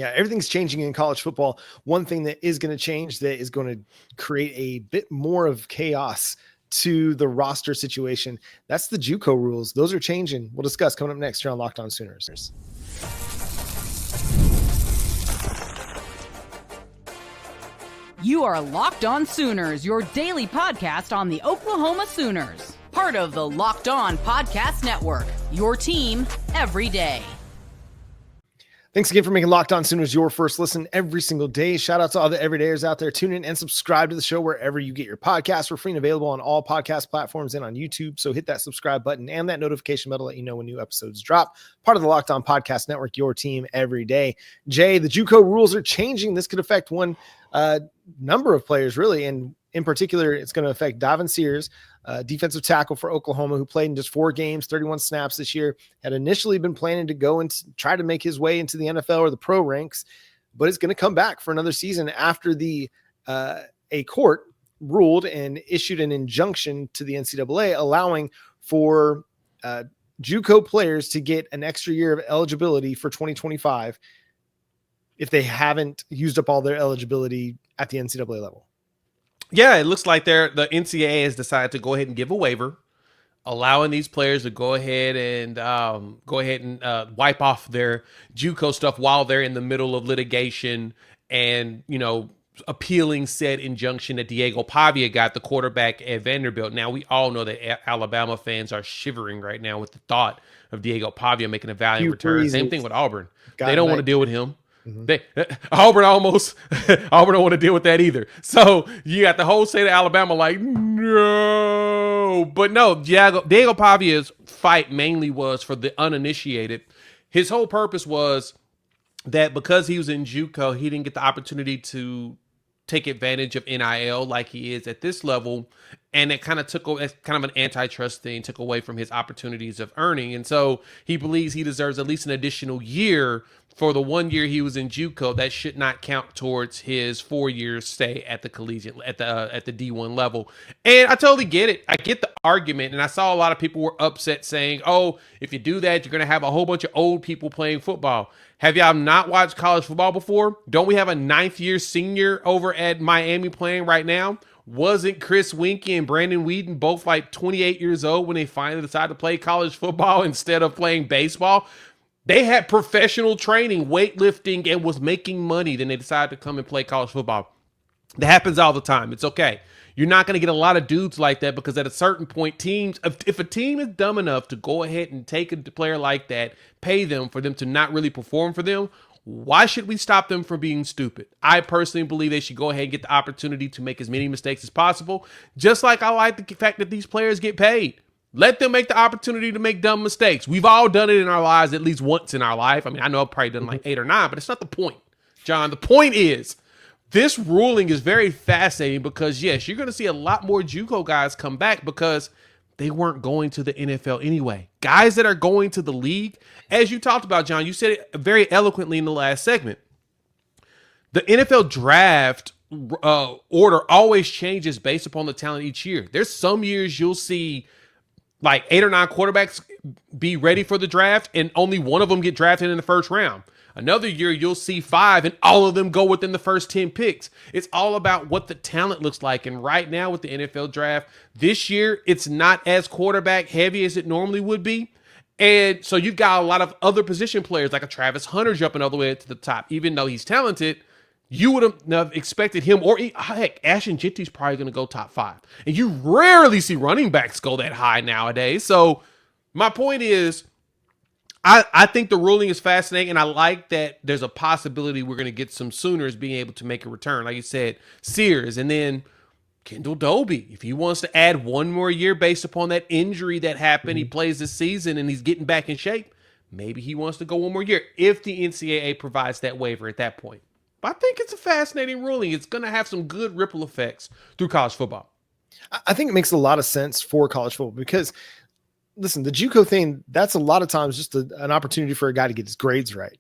Yeah, everything's changing in college football. One thing that is going to change, that is going to create a bit more of chaos to the roster situation, that's the JUCO rules. Those are changing. We'll discuss coming up next here on Locked On Sooners. You are Locked On Sooners, your daily podcast on the Oklahoma Sooners. Part of the Locked On Podcast Network, your team every day. Thanks again for making Locked On Sooners your first listen every single day. Shout out to all the everydayers out there. Tune in and subscribe to the show wherever you get your podcasts. We're free and available on all podcast platforms and on YouTube. So hit that subscribe button and that notification bell to let you know when new episodes drop. Part of the Locked On Podcast Network, your team every day. Jay, the JUCO rules are changing. This could affect one number of players, really. And in particular, it's going to affect Davin Sears, defensive tackle for Oklahoma, who played in just 4 games, 31 snaps this year, had initially been planning to go and try to make his way into the NFL or the pro ranks, but is going to come back for another season after a court ruled and issued an injunction to the NCAA allowing for JUCO players to get an extra year of eligibility for 2025 if they haven't used up all their eligibility at the NCAA level. Yeah, it looks like the NCAA has decided to go ahead and give a waiver, allowing these players to go ahead and wipe off their JUCO stuff while they're in the middle of litigation and, appealing said injunction that Diego Pavia got, the quarterback at Vanderbilt. Now, we all know that Alabama fans are shivering right now with the thought of Diego Pavia making a valiant return. Same thing with Auburn. They don't want to deal with him. Mm-hmm. Auburn don't want to deal with that either. So you got the whole state of Alabama like, no. But no, Diego Pavia's fight mainly was for the uninitiated. His whole purpose was that because he was in JUCO, he didn't get the opportunity to take advantage of NIL like he is at this level. And it kind of it's kind of an antitrust thing, took away from his opportunities of earning. And so he believes he deserves at least an additional year for the 1 year he was in JUCO. That should not count towards his 4-year stay at the collegiate, at the D1 level. And I totally get it. I get the argument. And I saw a lot of people were upset saying, oh, if you do that, you're going to have a whole bunch of old people playing football. Have y'all not watched college football before? Don't we have a 9th-year senior over at Miami playing right now? Wasn't Chris Winkie and Brandon Whedon both like 28 years old when they finally decided to play college football instead of playing baseball? They had professional training, weightlifting, and was making money. Then they decided to come and play college football. That happens all the time. It's okay. You're not going to get a lot of dudes like that because at a certain point, teams, if a team is dumb enough to go ahead and take a player like that, pay them for them to not really perform for them, why should we stop them from being stupid? I personally believe they should go ahead and get the opportunity to make as many mistakes as possible, just like I like the fact that these players get paid. Let them make the opportunity to make dumb mistakes. We've all done it in our lives at least once in our life. I mean, I know I've probably done like 8 or 9, but it's not the point, John. The point is, this ruling is very fascinating because, yes, you're going to see a lot more JUCO guys come back because they weren't going to the NFL anyway. Guys that are going to the league, as you talked about, John, you said it very eloquently in the last segment. The NFL draft order always changes based upon the talent each year. There's some years you'll see like 8 or 9 quarterbacks be ready for the draft and only one of them get drafted in the first round. Another year, you'll see 5 and all of them go within the first 10 picks. It's all about what the talent looks like. And right now with the NFL draft, this year, it's not as quarterback heavy as it normally would be. And so you've got a lot of other position players like a Travis Hunter jumping all the way to the top. Even though he's talented, you would have expected him, or heck, Ashton Jitty's probably going to go top 5. And you rarely see running backs go that high nowadays. So my point is, I think the ruling is fascinating, and I like that there's a possibility we're going to get some Sooners being able to make a return. Like you said, Sears, and then Kendall Dobie. If he wants to add 1 more year based upon that injury that happened, he plays this season and he's getting back in shape, maybe he wants to go 1 more year if the NCAA provides that waiver at that point. But I think it's a fascinating ruling. It's going to have some good ripple effects through college football. I think it makes a lot of sense for college football because, listen, the JUCO thing, that's a lot of times just an opportunity for a guy to get his grades right,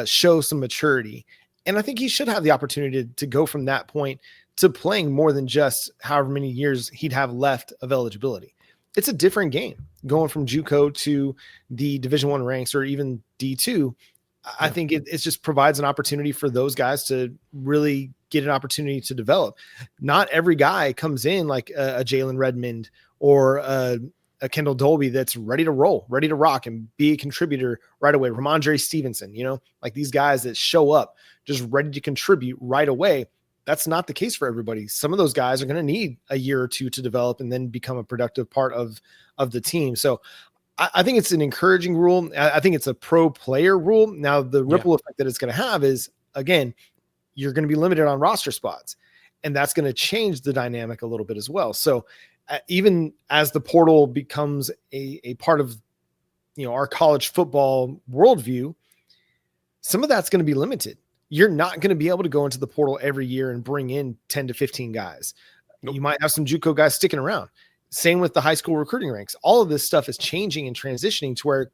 show some maturity. And I think he should have the opportunity to go from that point to playing more than just however many years he'd have left of eligibility. It's a different game going from JUCO to the Division I ranks or even D2. I think it just provides an opportunity for those guys to really get an opportunity to develop. Not every guy comes in like a Jalen Redmond or a Kendall Dolby that's ready to roll, ready to rock and be a contributor right away. Ramondre Stevenson, like these guys that show up just ready to contribute right away. That's not the case for everybody. Some of those guys are going to need a year or two to develop and then become a productive part of the team. So I think it's an encouraging rule. I think it's a pro player rule. Now, the ripple effect that it's going to have is, again, you're going to be limited on roster spots, and that's going to change the dynamic a little bit as well. So even as the portal becomes a part of, our college football worldview, some of that's going to be limited. You're not going to be able to go into the portal every year and bring in 10 to 15 guys. Nope. You might have some JUCO guys sticking around. Same with the high school recruiting ranks. All of this stuff is changing and transitioning to where,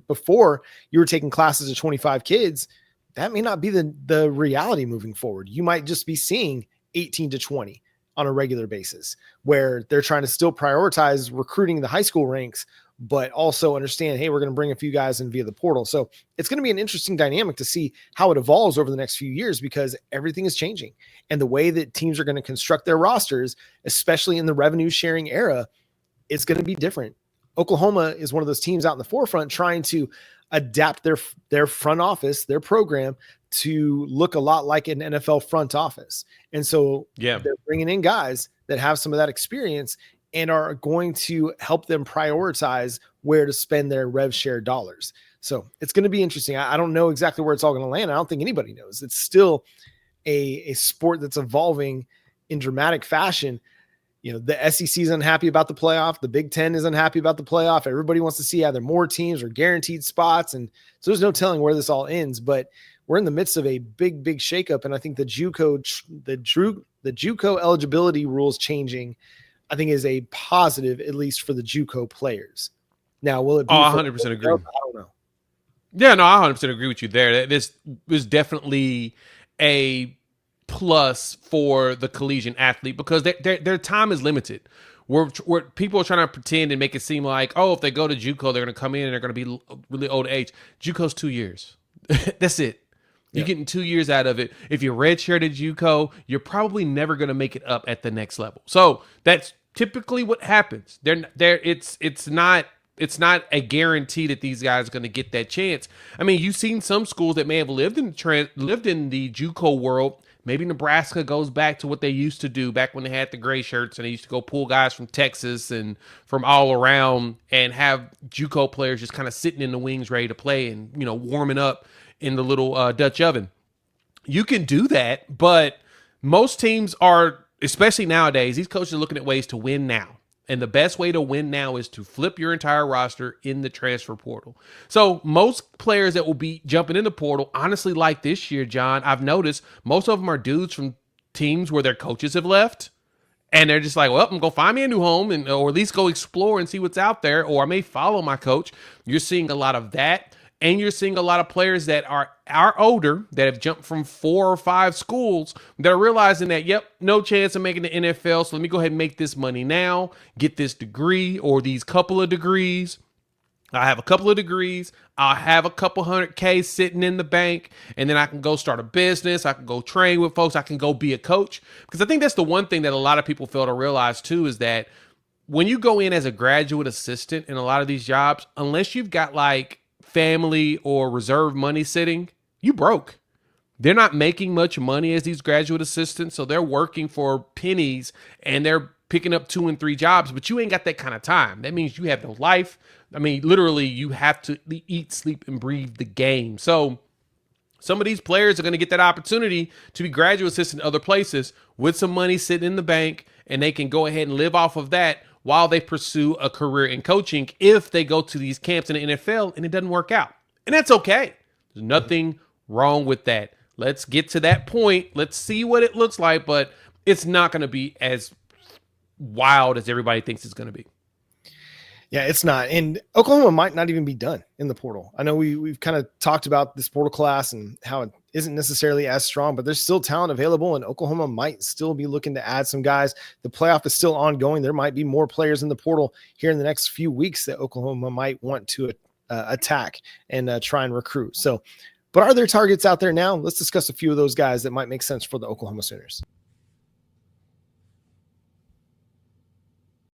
before you were taking classes of 25 kids, that may not be the reality moving forward. You might just be seeing 18 to 20 on a regular basis, where they're trying to still prioritize recruiting the high school ranks, but also understand, hey, we're going to bring a few guys in via the portal. So it's going to be an interesting dynamic to see how it evolves over the next few years, because everything is changing. And the way that teams are going to construct their rosters, especially in the revenue sharing era, it's going to be different. Oklahoma is one of those teams out in the forefront trying to adapt their front office, their program, to look a lot like an NFL front office. And so they're bringing in guys that have some of that experience and are going to help them prioritize where to spend their rev share dollars. So it's going to be interesting. I don't know exactly where it's all going to land. I don't think anybody knows. It's still a sport that's evolving in dramatic fashion. The SEC is unhappy about the playoff. The Big Ten is unhappy about the playoff. Everybody wants to see either more teams or guaranteed spots. And so there's no telling where this all ends, but we're in the midst of a big, big shakeup. And I think the JUCO eligibility rules changing, I think, is a positive, at least for the JUCO players. Now, will it be? 100% agree. I don't know. Yeah, no, I 100% agree with you there. This was definitely a plus for the collegiate athlete, because their time is limited. Where people are trying to pretend and make it seem like, if they go to JUCO, they're going to come in and they're going to be really old age. JUCO's 2 years. That's it. You're getting 2 years out of it. If you're redshirt at JUCO, you're probably never going to make it up at the next level. So that's typically what happens. It's not a guarantee that these guys are going to get that chance. I mean, you've seen some schools that may have lived in the JUCO world. Maybe Nebraska goes back to what they used to do back when they had the gray shirts, and they used to go pull guys from Texas and from all around and have JUCO players just kind of sitting in the wings ready to play and, warming up in the little Dutch oven. You can do that, but most teams are, especially nowadays, these coaches are looking at ways to win now. And the best way to win now is to flip your entire roster in the transfer portal. So most players that will be jumping in the portal, honestly, like this year, John, I've noticed most of them are dudes from teams where their coaches have left. And they're just like, well, I'm going to go find me a new home, or at least go explore and see what's out there. Or I may follow my coach. You're seeing a lot of that. And you're seeing a lot of players that are older, that have jumped from 4 or 5 schools, that are realizing that, no chance of making the NFL, so let me go ahead and make this money now, get this degree or these couple of degrees. I have a couple of degrees. I'll have a couple $100K sitting in the bank, and then I can go start a business. I can go train with folks. I can go be a coach. Because I think that's the one thing that a lot of people fail to realize, too, is that when you go in as a graduate assistant in a lot of these jobs, unless you've got like family or reserve money sitting, you broke. They're not making much money as these graduate assistants, so they're working for pennies and they're picking up 2 and 3 jobs, but you ain't got that kind of time. That means you have no life. I mean, literally, you have to eat, sleep, and breathe the game. So some of these players are going to get that opportunity to be graduate assistants in other places with some money sitting in the bank, and they can go ahead and live off of that while they pursue a career in coaching if they go to these camps in the NFL and it doesn't work out. And that's okay. There's nothing wrong with that. Let's get to that point. Let's see what it looks like, but it's not going to be as wild as everybody thinks it's going to be. Yeah, it's not. And Oklahoma might not even be done in the portal. I know we've kind of talked about this portal class and how it isn't necessarily as strong, but there's still talent available, and Oklahoma might still be looking to add some guys. The playoff is still ongoing. There might be more players in the portal here in the next few weeks that Oklahoma might want to attack and try and recruit. So But are there targets out there now? Let's discuss a few of those guys that might make sense for the Oklahoma Sooners.